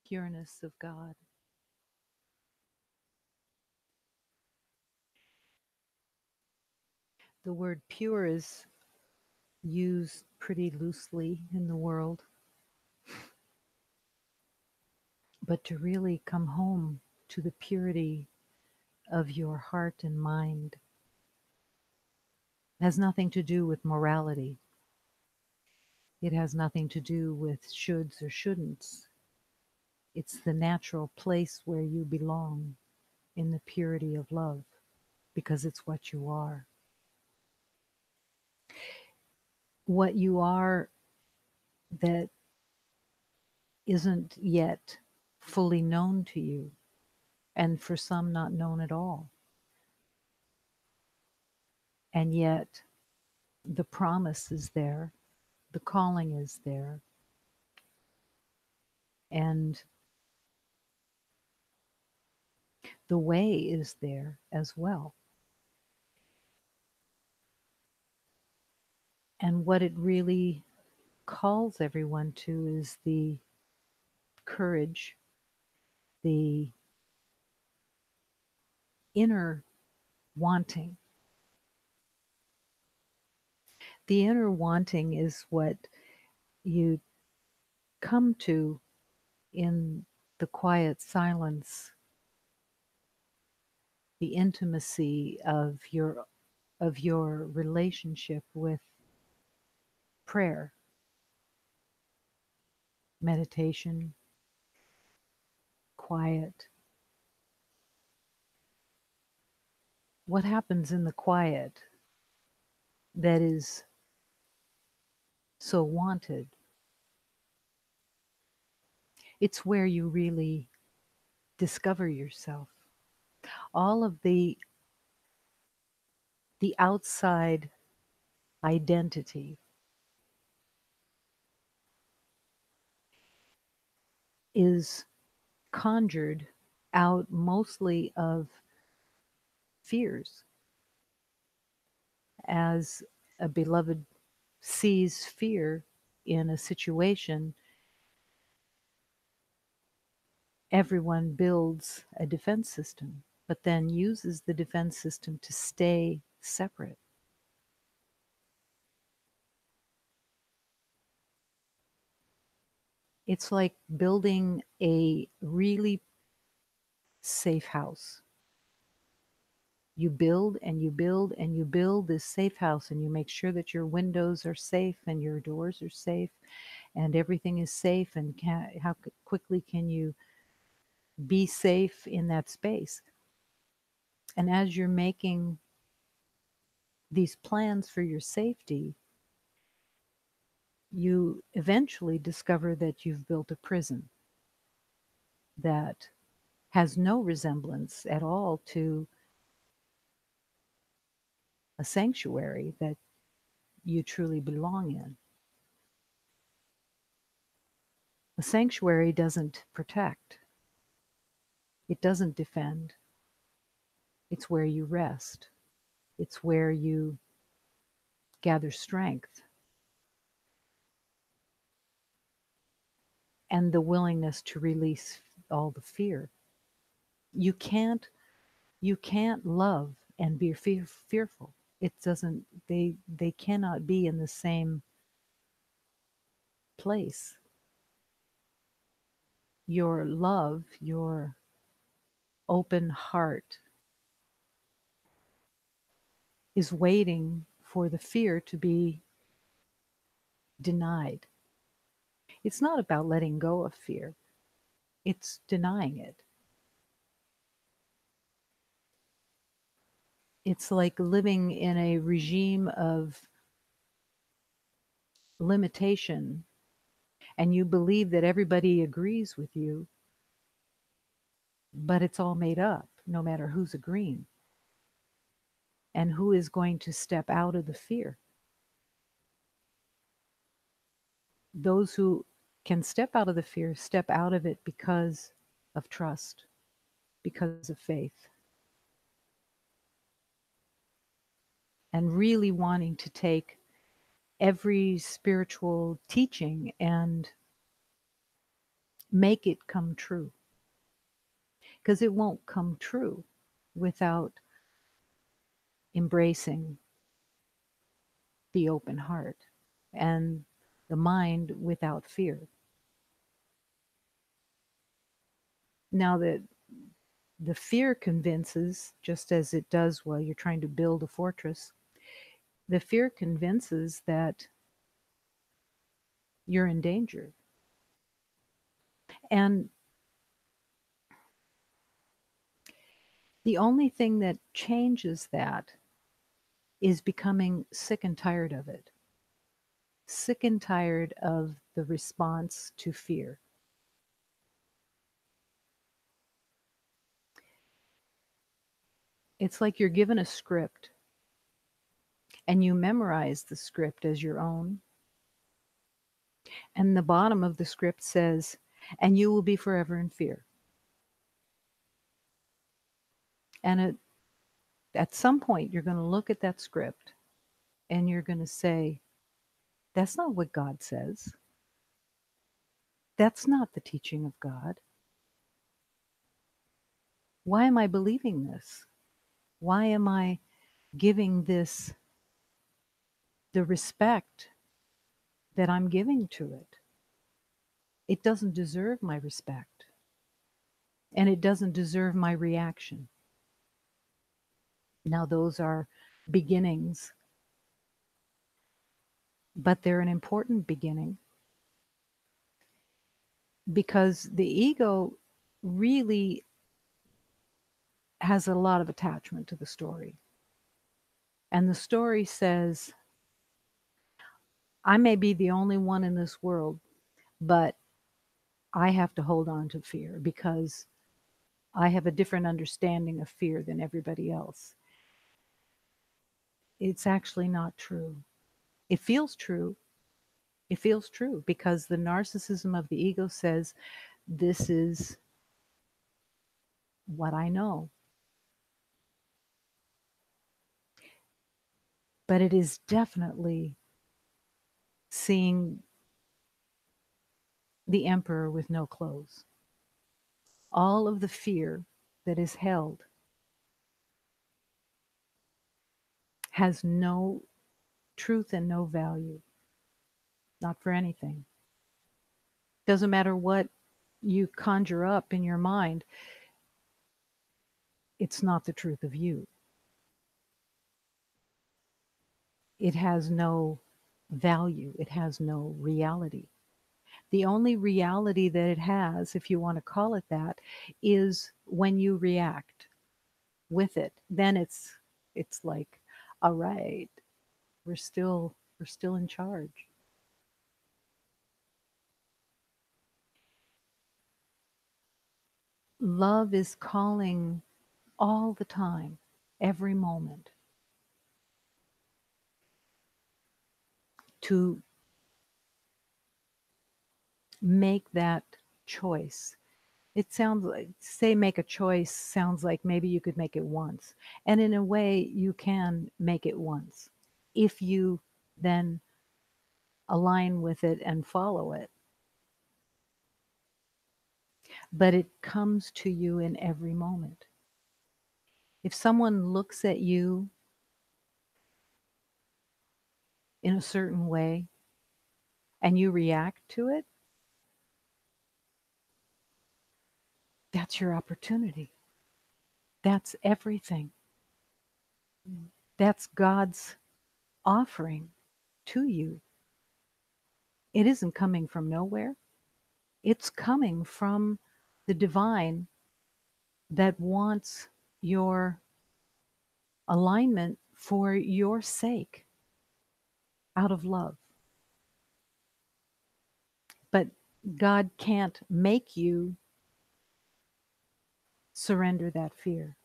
pureness of God. The word pure is used pretty loosely in the world, but to really come home to the purity of your heart and mind has nothing to do with morality. It has nothing to do with shoulds or shouldn'ts. It's the natural place where you belong in the purity of love because it's what you are. What you are that isn't yet fully known to you, and for some, not known at all. And yet, the promise is there, the calling is there, and the way is there as well. And what it really calls everyone to is the courage, the inner wanting. The inner wanting is what you come to in the quiet silence, the intimacy of your relationship with prayer, meditation, quiet. What happens in the quiet that is so wanted? It's where you really discover yourself. All of the outside identity is conjured out mostly of fears. As a beloved sees fear in a situation, everyone builds a defense system, but then uses the defense system to stay separate. It's like building a really safe house. You build and you build and you build this safe house, and you make sure that your windows are safe and your doors are safe and everything is safe. And how quickly can you be safe in that space? And as you're making these plans for your safety, you eventually discover that you've built a prison that has no resemblance at all to a sanctuary that you truly belong in. A sanctuary doesn't protect, it doesn't defend. It's where you rest, it's where you gather strength and the willingness to release all the fear. You can't you can't love and be fearful. It doesn't they cannot be in the same place. Your love, your open heart is waiting for the fear to be denied. It's not about letting go of fear, it's denying it. It's like living in a regime of limitation, and you believe that everybody agrees with you, but it's all made up, no matter who's agreeing and who is going to step out of the fear. Those who can step out of the fear step out of it because of trust, because of faith, and really wanting to take every spiritual teaching and make it come true, because it won't come true without embracing the open heart and the mind without fear. Now that the fear convinces, just as it does while you're trying to build a fortress, the fear convinces that you're in danger. And the only thing that changes that is becoming sick and tired of it, sick and tired of the response to fear. It's like you're given a script and you memorize the script as your own. And the bottom of the script says, and you will be forever in fear. And at some point, you're going to look at that script and you're going to say, that's not what God says. That's not the teaching of God. Why am I believing this? Why am I giving this the respect that I'm giving to it? It doesn't deserve my respect, and it doesn't deserve my reaction. Now, those are beginnings, but they're an important beginning because the ego really has a lot of attachment to the story. And the story says, I may be the only one in this world, but I have to hold on to fear because I have a different understanding of fear than everybody else. It's actually not true. It feels true. It feels true because the narcissism of the ego says, this is what I know. But it is definitely seeing the emperor with no clothes. All of the fear that is held has no truth and no value, not for anything. Doesn't matter what you conjure up in your mind, it's not the truth of you. It has no value, it has no reality. The only reality that it has, if you want to call it that, is when you react with it. Then it's like, all right, we're still in charge. Love is calling all the time, every moment, to make that choice. It sounds like, say, make a choice sounds like maybe you could make it once. And in a way, you can make it once if you then align with it and follow it. But it comes to you in every moment. If someone looks at you in a certain way and you react to it, that's your opportunity. That's everything. That's God's offering to you. It isn't coming from nowhere. It's coming from the divine that wants your alignment for your sake out of love. But God can't make you surrender that fear.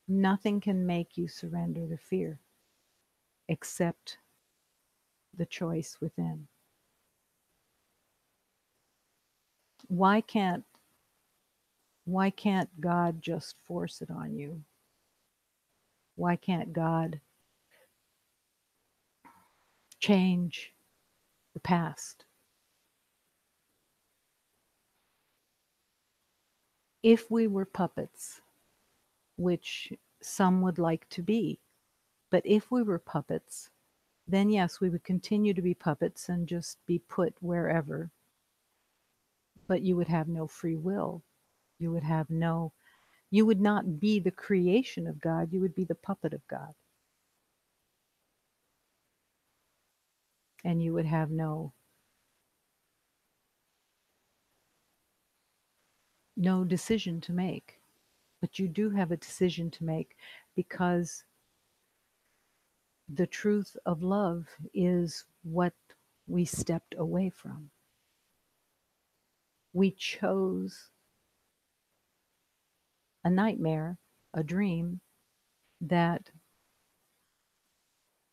Nothing can make you surrender the fear except the choice within. Why can't why can't God just force it on you? Why can't God change the past? If we were puppets, which some would like to be, but if we were puppets, then yes, we would continue to be puppets and just be put wherever, but you would have no free will. You would have no, you would not be the creation of God, you would be the puppet of God. And you would have no decision to make. But you do have a decision to make, because the truth of love is what we stepped away from. We chose a nightmare, a dream that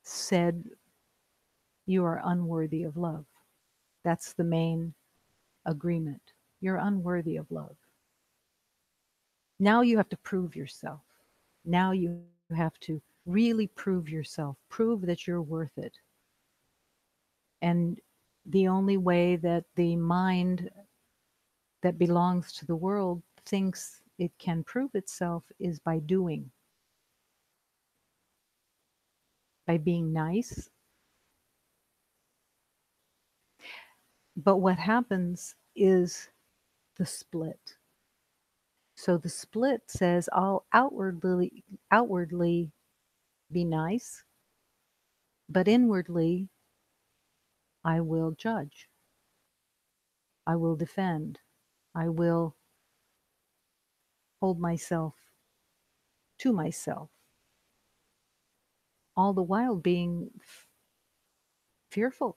said you are unworthy of love. That's the main agreement. You're unworthy of love. Now you have to prove yourself. Now you have to really prove yourself, prove that you're worth it. And the only way that the mind that belongs to the world thinks it can prove itself is by doing, by being nice. But what happens is the split. So the split says, I'll outwardly be nice, but inwardly I will judge. I will defend. I will hold myself to myself, all the while being fearful.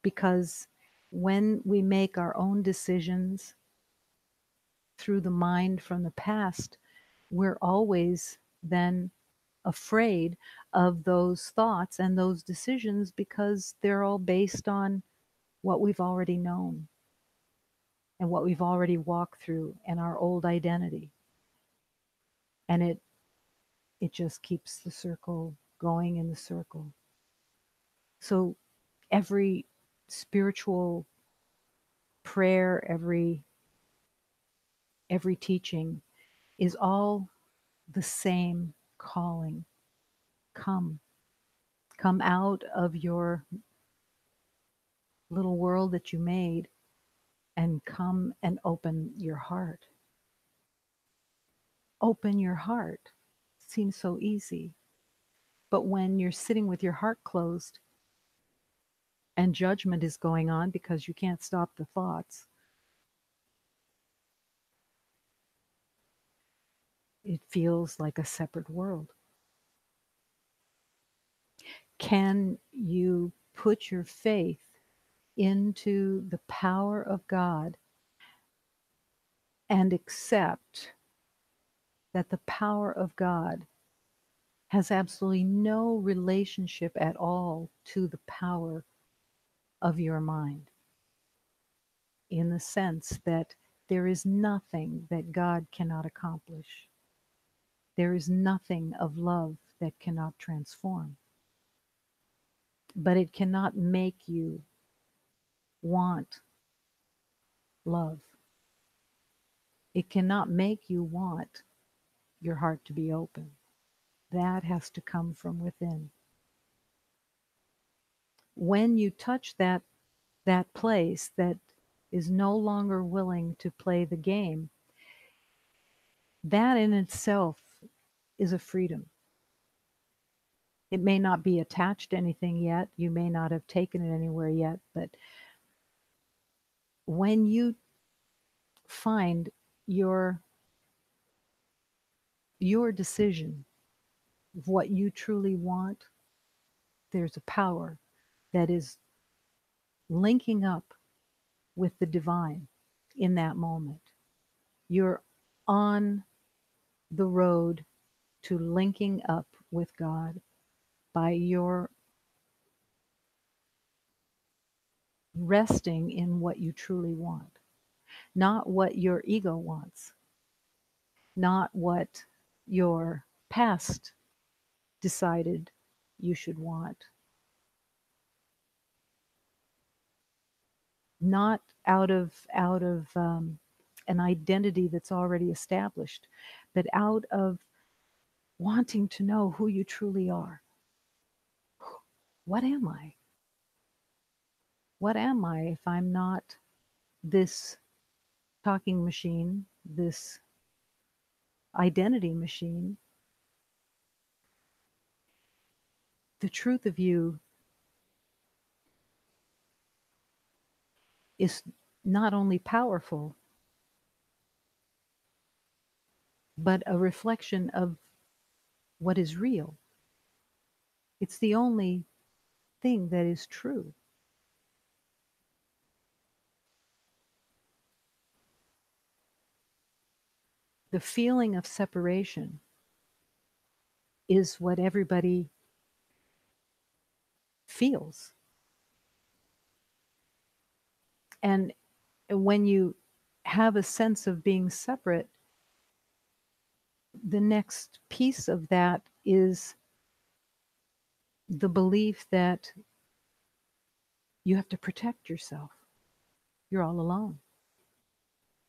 Because when we make our own decisions through the mind from the past, we're always then afraid of those thoughts and those decisions, because they're all based on what we've already known and what we've already walked through and our old identity. And it just keeps the circle going in the circle. So every spiritual prayer, every teaching is all the same calling. Come. Come out of your little world that you made and come and open your heart. Open your heart. Seems so easy. But when you're sitting with your heart closed and judgment is going on because you can't stop the thoughts, it feels like a separate world. Can you put your faith into the power of God and accept that the power of God has absolutely no relationship at all to the power of your mind, in the sense that there is nothing that God cannot accomplish. There is nothing of love that cannot transform. But it cannot make you want love. It cannot make you want your heart to be open. That has to come from within. When you touch that place that is no longer willing to play the game, that in itself is a freedom. It may not be attached to anything yet. You may not have taken it anywhere yet, but when you find your decision of what you truly want, there's a power that is linking up with the divine in that moment. You're on the road to linking up with God by your resting in what you truly want, not what your ego wants, not what your past decided you should want, not out of an identity that's already established, but out of wanting to know who you truly are. What am I? What am I if I'm not this talking machine, this identity machine? The truth of you is not only powerful, but a reflection of what is real. It's the only thing that is true. The feeling of separation is what everybody feels. And when you have a sense of being separate, the next piece of that is the belief that you have to protect yourself. You're all alone.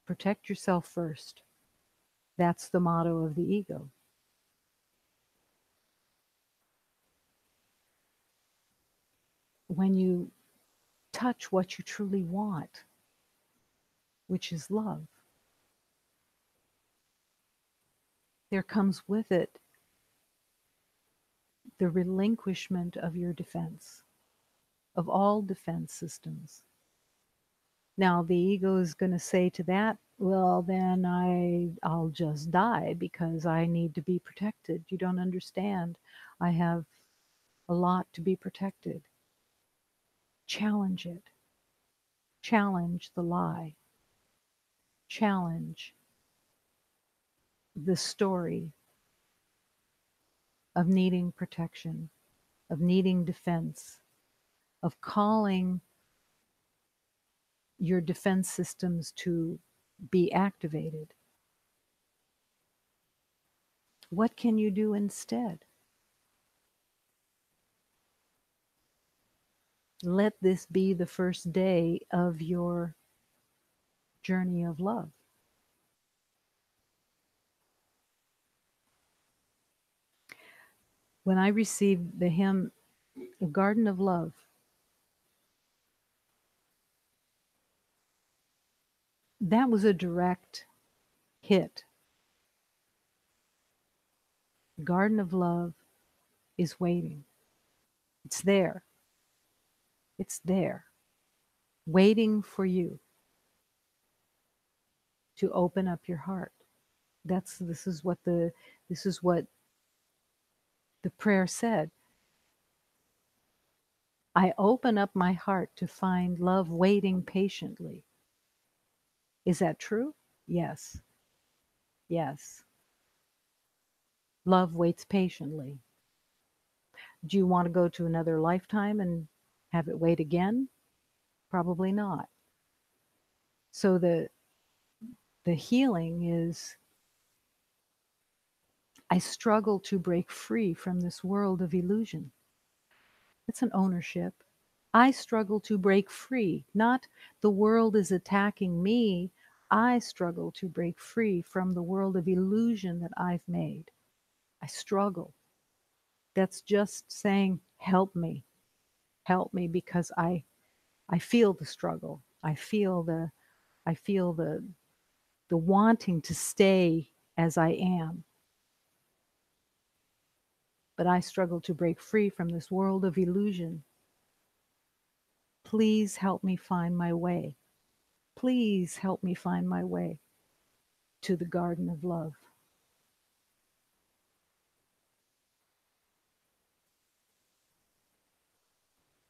Protect yourself first. That's the motto of the ego. When you touch what you truly want, which is love, there comes with it the relinquishment of your defense, of all defense systems. Now, the ego is going to say to that, well, then I'll just die because I need to be protected. You don't understand. I have a lot to be protected. Challenge it. Challenge the lie. Challenge the story of needing protection, of needing defense, of calling your defense systems to be activated. What can you do instead? Let this be the first day of your journey of love. When I received the hymn, The Garden of Love, that was a direct hit. The Garden of Love is waiting. It's there. It's there, waiting for you to open up your heart. This is what the prayer said. I open up my heart to find love waiting patiently. Is that true? Yes. Yes. Love waits patiently. Do you want to go to another lifetime and have it wait again? Probably not. So the healing is, I struggle to break free from this world of illusion. It's an ownership. I struggle to break free, not the world is attacking me. I struggle to break free from the world of illusion that I've made. I struggle. That's just saying, help me. Help me, because I feel the struggle. I feel the wanting to stay as I am. But I struggle to break free from this world of illusion. Please help me find my way. Please help me find my way to the garden of love.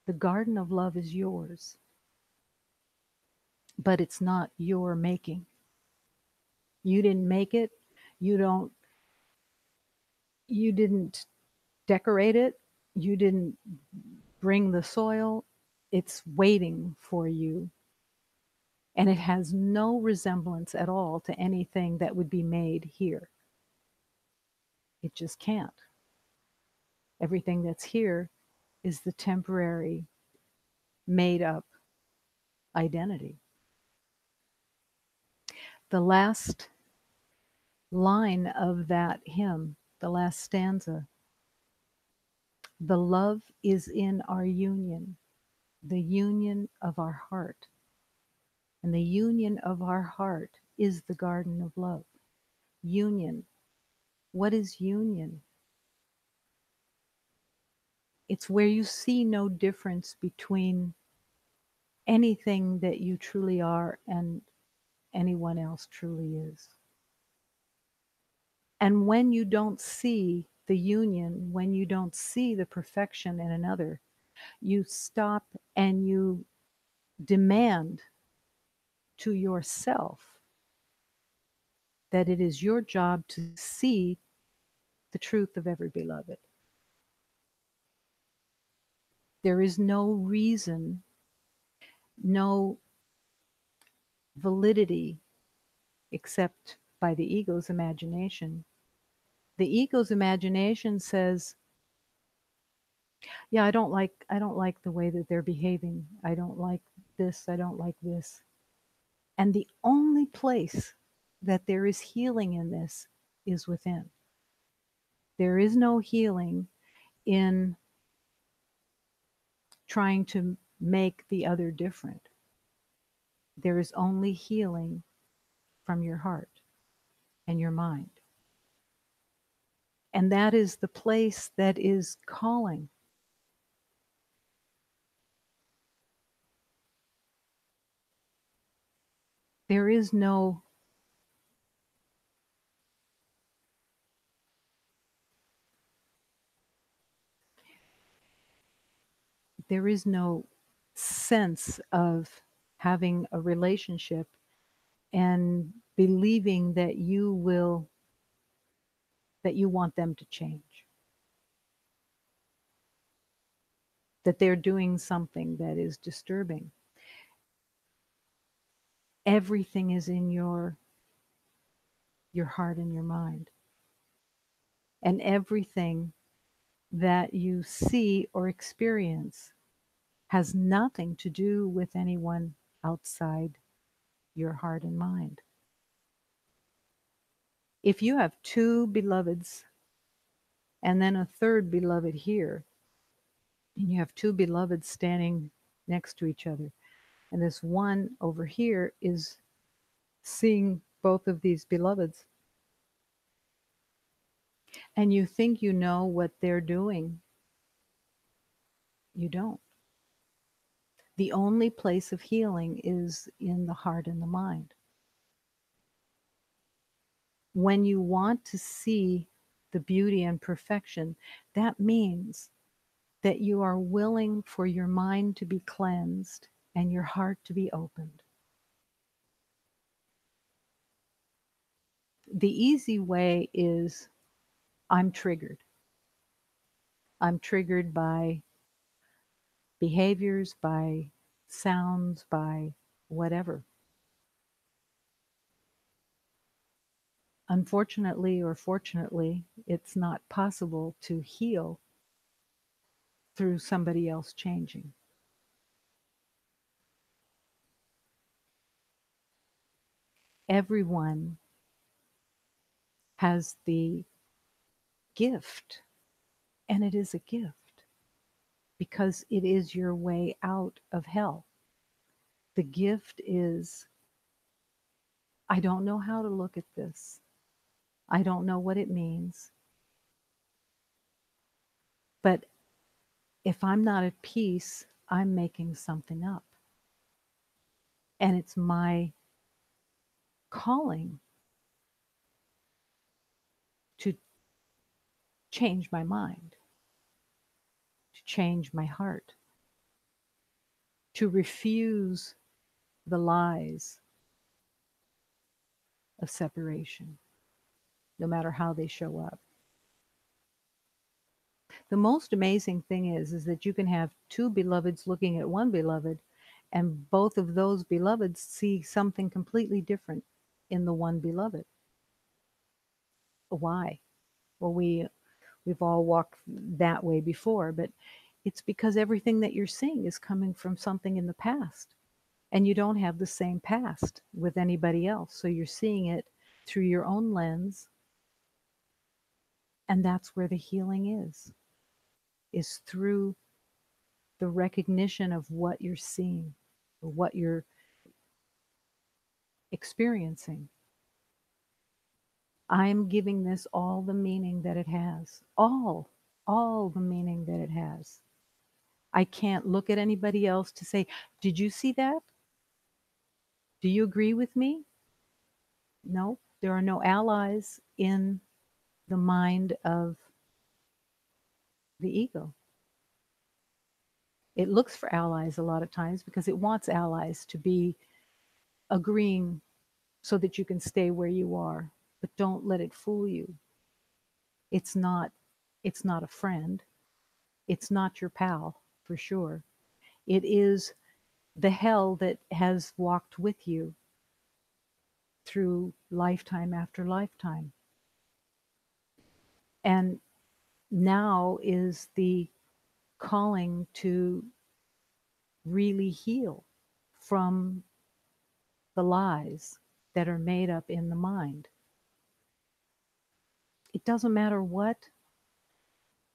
The garden of love is yours, but it's not your making. You didn't make it. You don't you didn't decorate it. You didn't bring the soil. It's waiting for you. And it has no resemblance at all to anything that would be made here. It just can't. Everything that's here is the temporary, made up identity. The last line of that hymn, the last stanza, the love is in our union, the union of our heart. And the union of our heart is the garden of love. Union. What is union? It's where you see no difference between anything that you truly are and anyone else truly is. And when you don't see the union, when you don't see the perfection in another, you stop and you demand to yourself that it is your job to see the truth of every beloved. There is no reason, no validity except by the ego's imagination. The ego's imagination says, yeah, I don't like the way that they're behaving. I don't like this, I don't like this. And the only place that there is healing in this is within. There is no healing in trying to make the other different. There is only healing from your heart and your mind. And that is the place that is calling. There is no there is no sense of having a relationship and believing that you want them to change, that they're doing something that is disturbing. Everything is in your heart and your mind. And everything that you see or experience has nothing to do with anyone outside your heart and mind. If you have two beloveds and then a third beloved here, and you have two beloveds standing next to each other, and this one over here is seeing both of these beloveds, and you think you know what they're doing, you don't. The only place of healing is in the heart and the mind. When you want to see the beauty and perfection, that means that you are willing for your mind to be cleansed and your heart to be opened. The easy way is I'm triggered. I'm triggered by behaviors, by sounds, by whatever. Unfortunately or fortunately, it's not possible to heal through somebody else changing. Everyone has the gift, and it is a gift because it is your way out of hell. The gift is, I don't know how to look at this. I don't know what it means. But if I'm not at peace, I'm making something up. And it's my calling to change my mind, to change my heart, to refuse the lies of separation, no matter how they show up. The most amazing thing is that you can have two beloveds looking at one beloved, and both of those beloveds see something completely different in the one beloved. Why? Well, we've all walked that way before, but it's because everything that you're seeing is coming from something in the past. and you don't have the same past with anybody else. So you're seeing it through your own lens, and that's where the healing is through the recognition of what you're seeing or what you're experiencing. I'm giving this all the meaning that it has. All the meaning that it has. I can't look at anybody else to say, "Did you see that? Do you agree with me?" No, there are no allies in the mind of the ego. It looks for allies a lot of times because it wants allies to be agreeing so that you can stay where you are. But don't let it fool you. It's not it's not a friend. It's not your pal for sure. It is the hell that has walked with you through lifetime after lifetime. And now is the calling to really heal from the lies that are made up in the mind. It doesn't matter what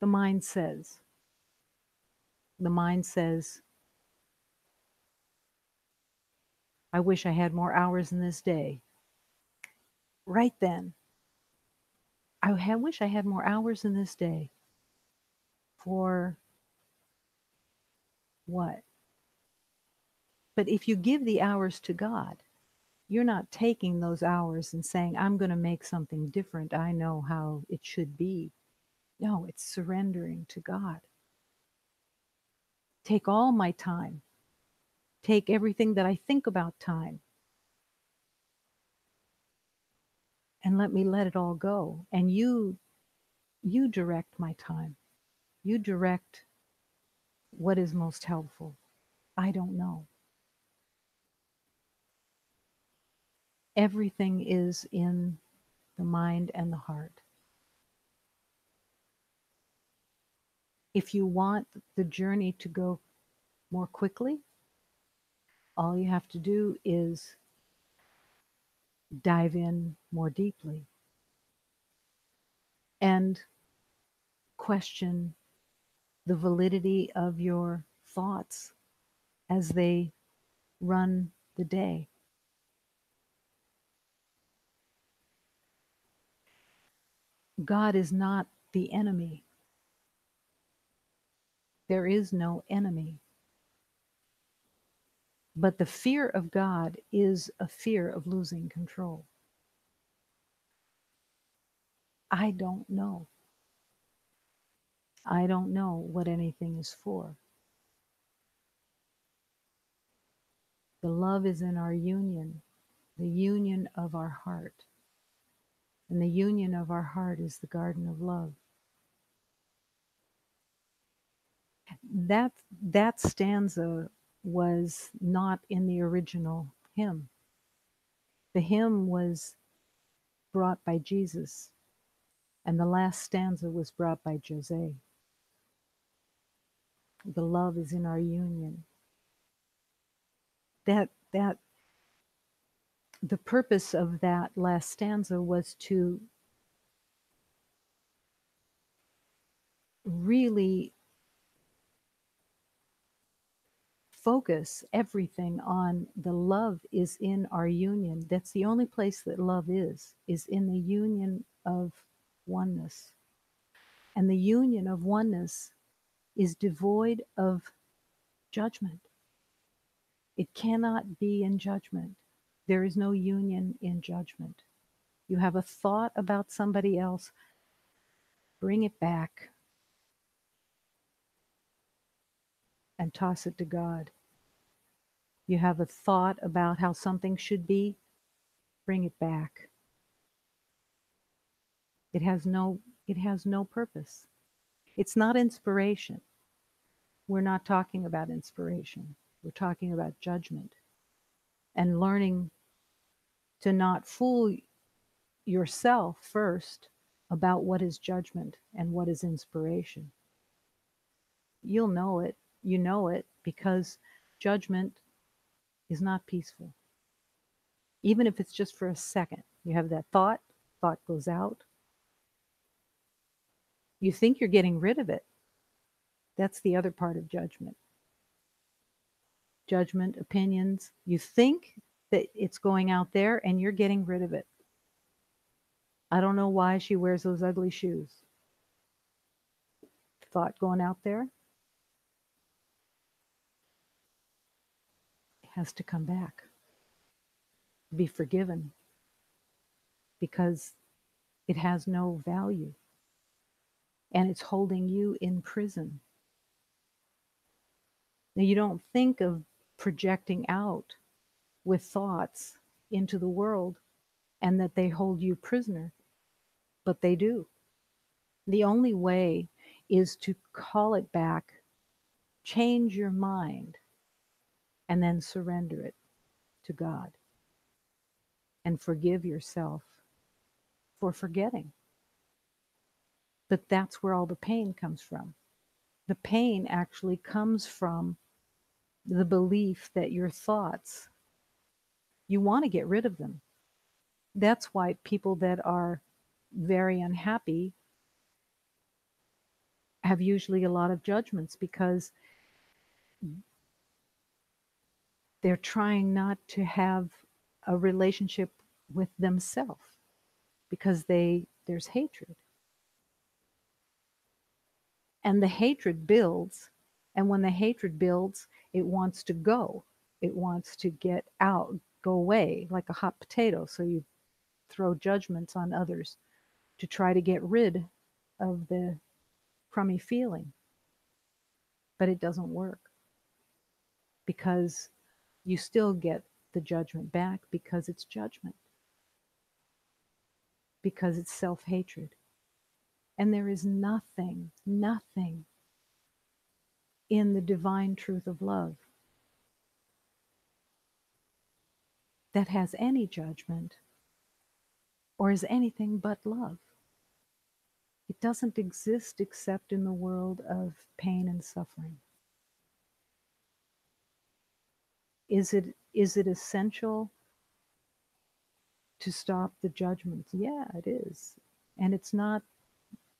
the mind says. The mind says, I wish I had more hours in this day. Right then, wish I had more hours in this day. For what? But if you give the hours to God, you're not taking those hours and saying, I'm going to make something different. I know how it should be. No, it's surrendering to God. Take all my time. Take everything that I think about time and let me let it all go. And you direct my time. You direct what is most helpful. I don't know. Everything is in the mind and the heart. If you want the journey to go more quickly, all you have to do is dive in more deeply and question the validity of your thoughts as they run the day. God is not the enemy. There is no enemy. But the fear of God is a fear of losing control. I don't know. I don't know what anything is for. The love is in our union, the union of our heart. And the union of our heart is the garden of love. That stanza was not in the original hymn. The hymn was brought by Jesus, and the last stanza was brought by Jose. The love is in our union. That the purpose of that last stanza was to really focus everything on the love is in our union. That's the only place that love is in the union of oneness. And the union of oneness is devoid of judgment. It cannot be in judgment. There is no union in judgment. You have a thought about somebody else, bring it back and toss it to God. You have a thought about how something should be, bring it back. It has no purpose. It's not inspiration. We're not talking about inspiration. We're talking about judgment and learning to not fool yourself first about what is judgment and what is inspiration. You'll know it. You know it because judgment is not peaceful. Even if it's just for a second. You have that thought, thought goes out. You think you're getting rid of it. That's the other part of judgment. Judgment, opinions. You think that it's going out there and you're getting rid of it. I don't know why she wears those ugly shoes. Thought going out there has to come back, be forgiven, because it has no value and it's holding you in prison. Now, you don't think of projecting out with thoughts into the world and that they hold you prisoner, but they do. The only way is to call it back, change your mind, and then surrender it to God and forgive yourself for forgetting. But that's where all the pain comes from. The pain actually comes from the belief that your thoughts, you want to get rid of them. That's why people that are very unhappy have usually a lot of judgments, because they're trying not to have a relationship with themselves, because there's hatred. And the hatred builds, and when the hatred builds, it wants to go. It wants to get out, go away like a hot potato. So you throw judgments on others to try to get rid of the crummy feeling. But it doesn't work, because you still get the judgment back, because it's judgment, because it's self-hatred. And there is nothing, nothing in the divine truth of love that has any judgment or is anything but love. It doesn't exist except in the world of pain and suffering. Is it essential to stop the judgments? Yeah, it is. And it's not,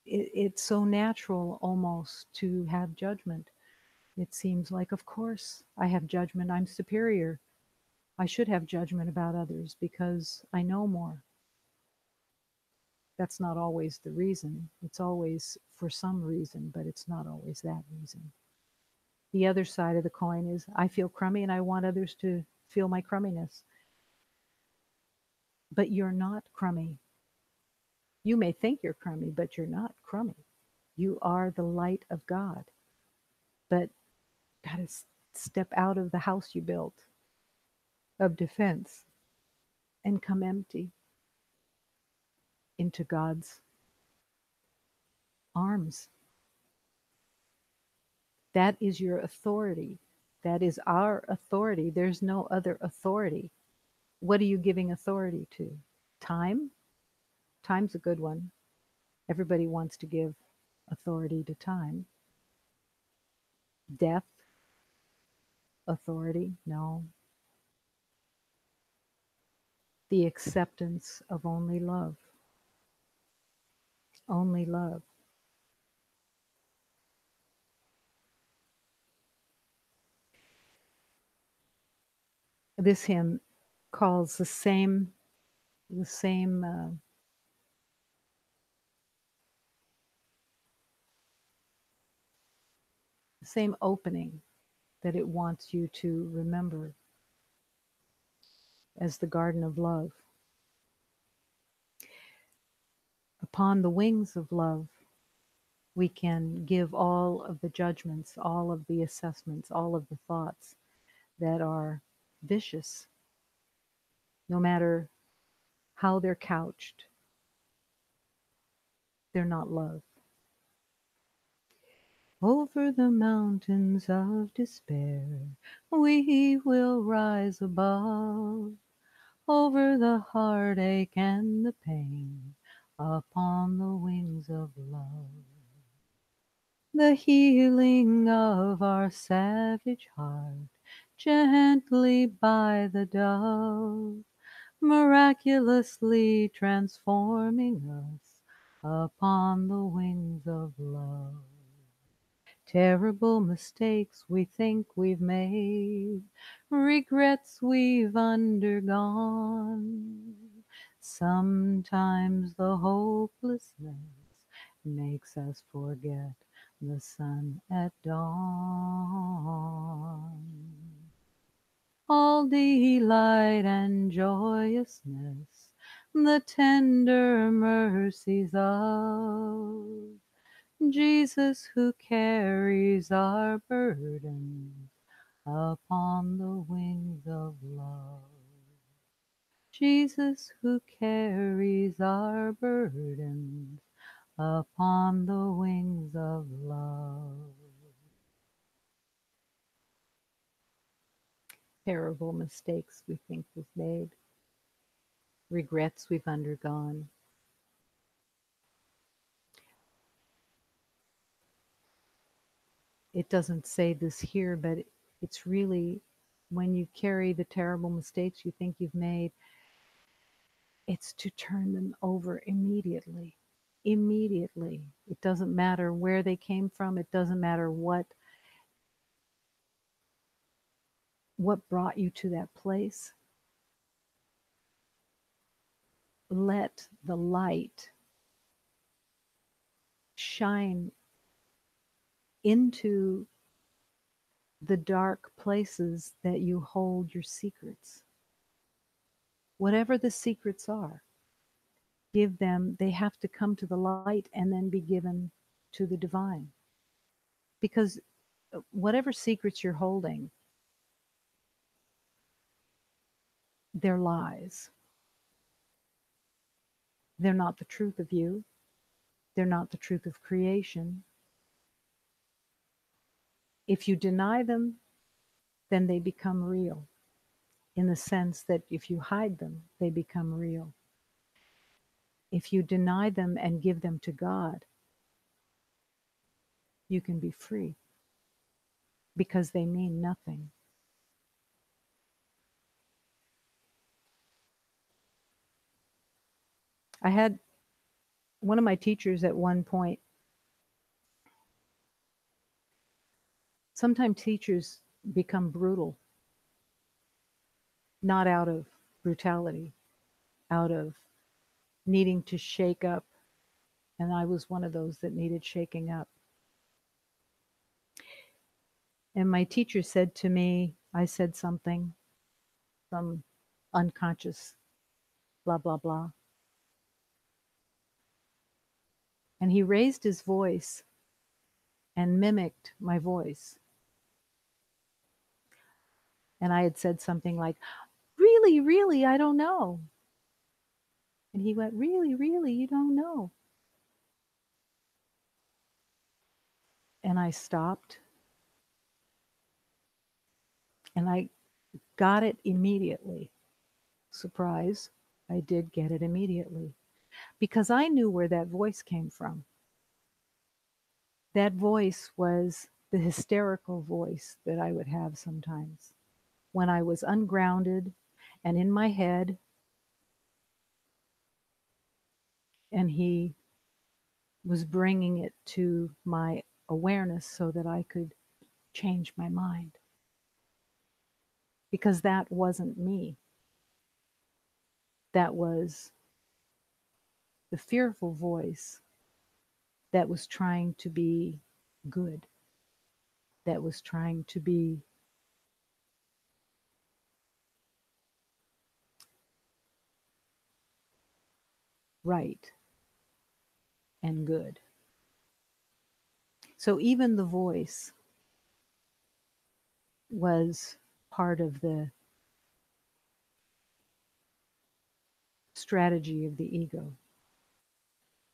it's so natural almost to have judgment. It seems like, of course, I have judgment. I'm superior. I should have judgment about others because I know more. That's not always the reason. It's always for some reason, but it's not always that reason. The other side of the coin is I feel crummy and I want others to feel my crumminess. But you're not crummy. You may think you're crummy, but you're not crummy. You are the light of God. But got to step out of the house you built of defense and come empty into God's arms. That is your authority. That is our authority. There's no other authority. What are you giving authority to? Time? Time's a good one. Everybody wants to give authority to time. Death? Authority? No. The acceptance of only love. Only love. This hymn calls the same opening that it wants you to remember as the garden of love. Upon the wings of love, we can give all of the judgments, all of the assessments, all of the thoughts that are vicious, no matter how they're couched. They're not love. Over the mountains of despair, we will rise above. Over the heartache and the pain, upon the wings of love. The healing of our savage heart gently by the dove, miraculously transforming us upon the wings of love. Terrible mistakes we think we've made, regrets we've undergone. Sometimes the hopelessness makes us forget the sun at dawn. All delight and joyousness, the tender mercies of Jesus, who carries our burdens upon the wings of love. Jesus, who carries our burdens upon the wings of love. Terrible mistakes we think we've made, regrets we've undergone. It doesn't say this here, but it's really when you carry the terrible mistakes you think you've made, it's to turn them over immediately. Immediately. It doesn't matter where they came from. It doesn't matter what brought you to that place. Let the light shine into the dark places that you hold your secrets. Whatever the secrets are, give them, they have to come to the light and then be given to the divine. Because whatever secrets you're holding, they're lies. They're not the truth of you. They're not the truth of creation. If you deny them, then they become real, in the sense that if you hide them, they become real. If you deny them and give them to God, you can be free because they mean nothing. I had one of my teachers at one point, sometimes teachers become brutal, not out of brutality, out of needing to shake up. And I was one of those that needed shaking up. And my teacher said to me, I said something, some unconscious, blah, blah, blah. And he raised his voice and mimicked my voice. And I had said something like, really, really, I don't know. And he went, really, really, you don't know. And I stopped and I got it immediately. Surprise, I did get it immediately because I knew where that voice came from. That voice was the hysterical voice that I would have sometimes when I was ungrounded and in my head, and he was bringing it to my awareness so that I could change my mind. Because that wasn't me. That was the fearful voice that was trying to be good, that was trying to be right and good. So even the voice was part of the strategy of the ego.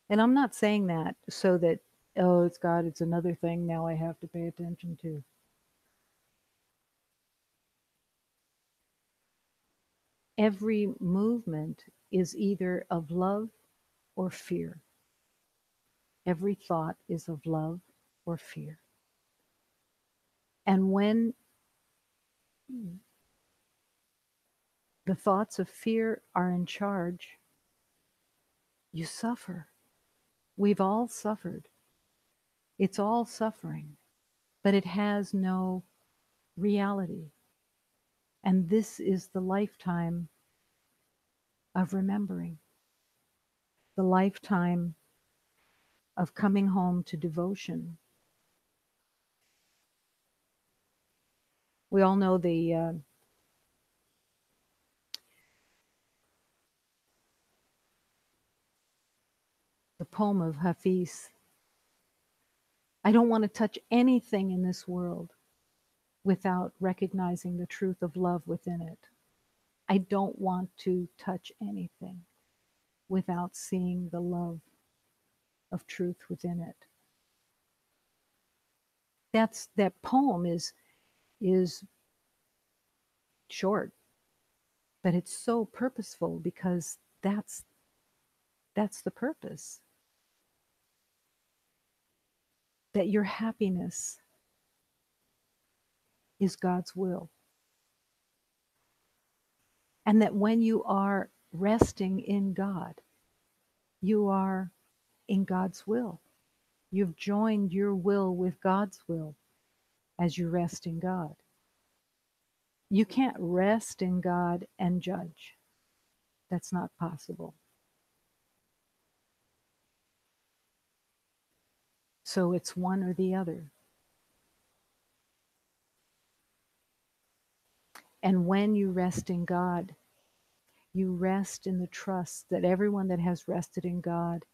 And I'm not saying that so that, oh, it's God, it's another thing now I have to pay attention to. Every movement is either of love or fear. Every thought is of love or fear. And when The thoughts of fear are in charge. You suffer. We've all suffered. It's all suffering, but it has no reality. And this is the lifetime of remembering, the lifetime of coming home to devotion. We all know the poem of Hafiz. I don't want to touch anything in this world without recognizing the truth of love within it. I don't want to touch anything without seeing the love of truth within it. That poem is short, but it's so purposeful because that's the purpose. That your happiness is God's will. And that when you are resting in God, you are in God's will. You've joined your will with God's will as you rest in God. You can't rest in God and judge. That's not possible. So it's one or the other. And when you rest in God, you rest in the trust that everyone that has rested in God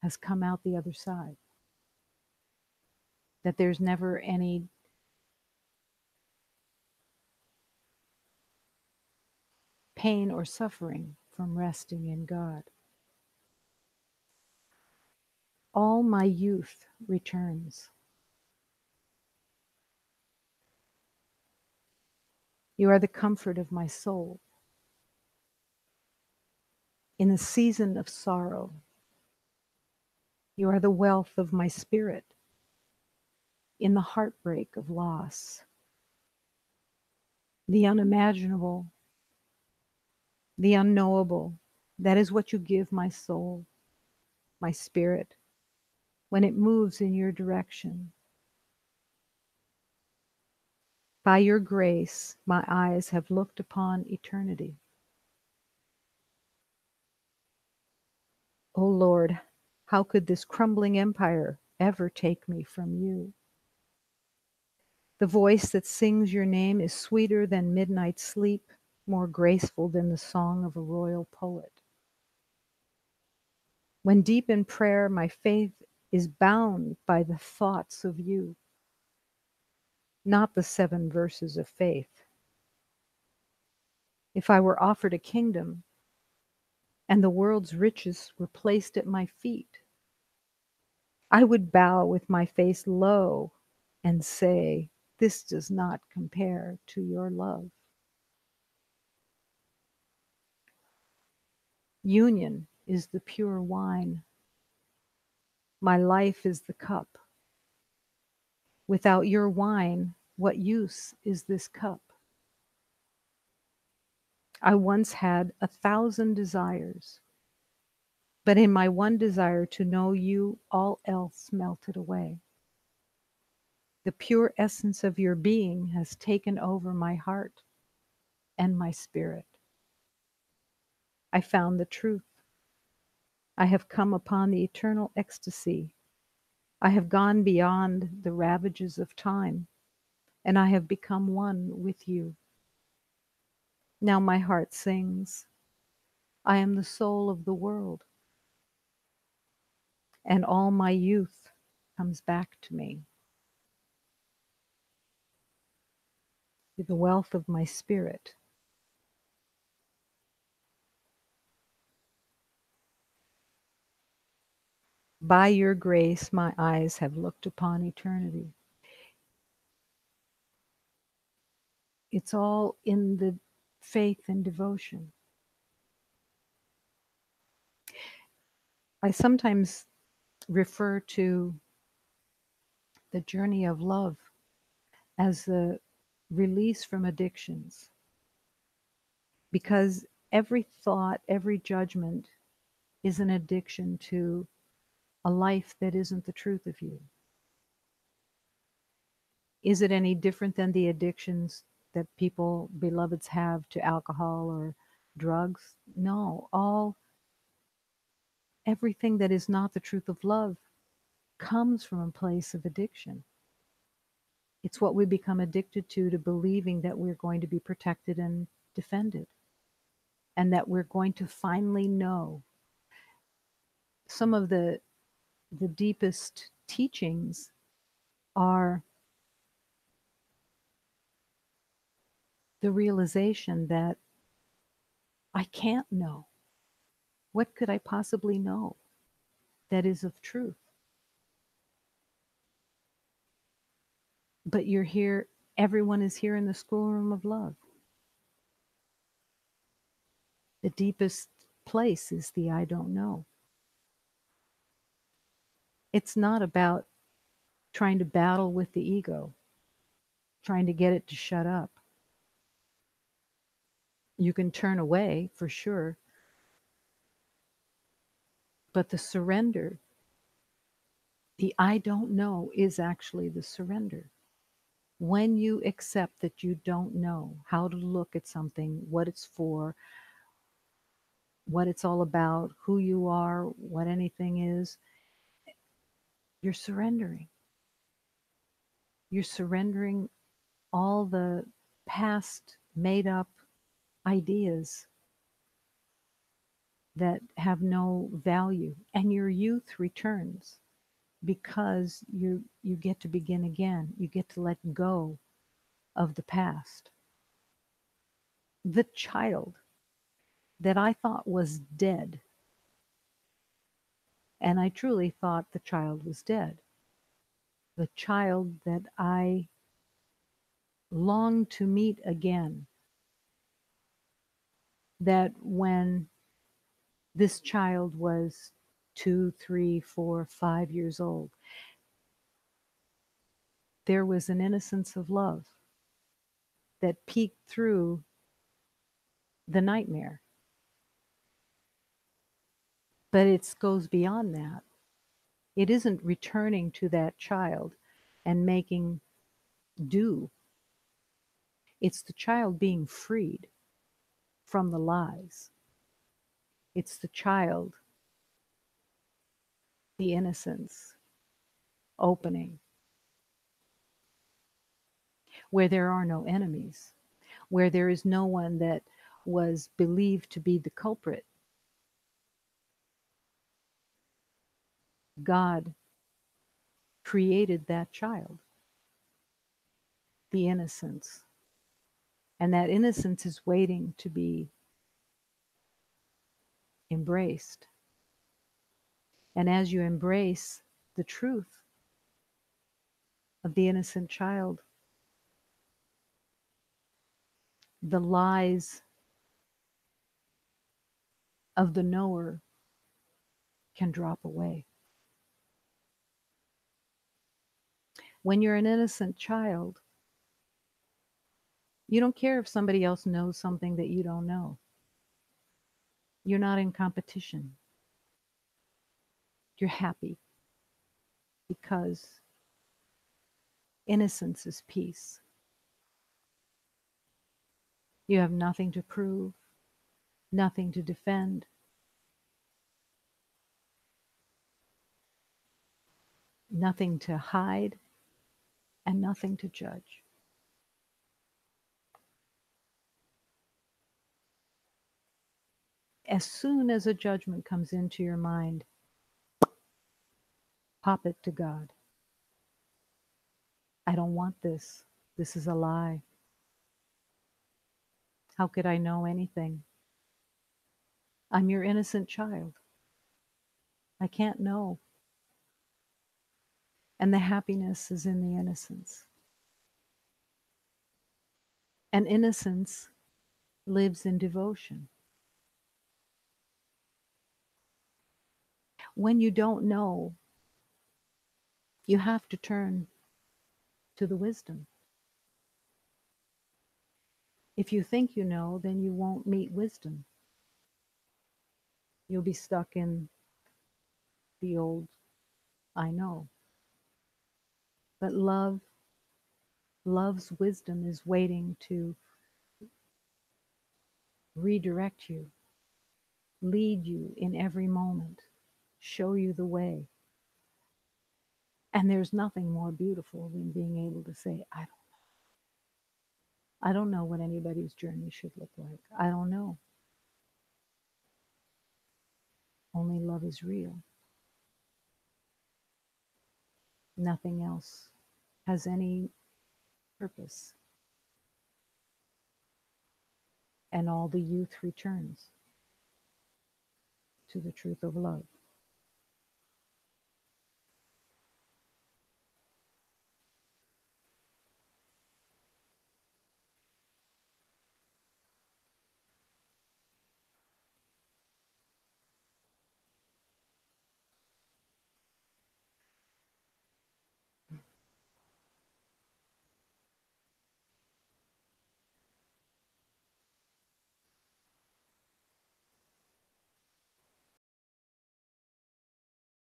has come out the other side. That there's never any pain or suffering from resting in God. All my youth returns. You are the comfort of my soul. In the season of sorrow, you are the wealth of my spirit. In the heartbreak of loss, the unimaginable, the unknowable, that is what you give my soul, my spirit, when it moves in your direction. By your grace, my eyes have looked upon eternity. O Lord, how could this crumbling empire ever take me from you? The voice that sings your name is sweeter than midnight sleep, more graceful than the song of a royal poet. When deep in prayer, my faith is bound by the thoughts of you, not the 7 verses of faith. If I were offered a kingdom and the world's riches were placed at my feet, I would bow with my face low and say, this does not compare to your love. Union is the pure wine. My life is the cup. Without your wine, what use is this cup? I once had 1,000 desires, but in my one desire to know you, all else melted away. The pure essence of your being has taken over my heart and my spirit. I found the truth. I have come upon the eternal ecstasy. I have gone beyond the ravages of time, and I have become one with you. Now my heart sings, I am the soul of the world, and all my youth comes back to me. The wealth of my spirit. By your grace, my eyes have looked upon eternity. It's all in the faith and devotion. I sometimes refer to the journey of love as the release from addictions, because every thought, every judgment is an addiction to a life that isn't the truth of you. Is it any different than the addictions that people, beloveds, have to alcohol or drugs? No, everything that is not the truth of love comes from a place of addiction. It's what we become addicted to believing that we're going to be protected and defended, and that we're going to finally know. Some of the deepest teachings are the realization that I can't know. What could I possibly know that is of truth? But you're here, everyone is here in the schoolroom of love. The deepest place is the I don't know. It's not about trying to battle with the ego, trying to get it to shut up. You can turn away for sure, but the surrender, the I don't know, is actually the surrender. When you accept that you don't know how to look at something, what it's for, what it's all about, who you are, what anything is, you're surrendering. You're surrendering all the past made up ideas that have no value, and your youth returns because you get to begin again. You get to let go of the past. The child that I thought was dead, and I truly thought the child was dead, the child that I longed to meet again, that when this child was 2, 3, 4, 5 years old, there was an innocence of love that peeked through the nightmare. But it goes beyond that. It isn't returning to that child and making do. It's the child being freed from the lies. It's the child, the innocence, opening, where there are no enemies, where there is no one that was believed to be the culprit. God created that child, the innocence. And that innocence is waiting to be embraced. And as you embrace the truth of the innocent child, the lies of the knower can drop away. When you're an innocent child, you don't care if somebody else knows something that you don't know. You're not in competition. You're happy because innocence is peace. You have nothing to prove, nothing to defend, nothing to hide, and nothing to judge. As soon as a judgment comes into your mind, pop it to God. I don't want this. This is a lie. How could I know anything? I'm your innocent child. I can't know. And the happiness is in the innocence. And innocence lives in devotion. When you don't know, you have to turn to the wisdom. If you think you know, then you won't meet wisdom. You'll be stuck in the old I know. But love's wisdom is waiting to redirect you, lead you in every moment, show you the way. And there's nothing more beautiful than being able to say, I don't know what anybody's journey should look like. I don't know. Only love is real. Nothing else has any purpose. And all the youth returns to the truth of love.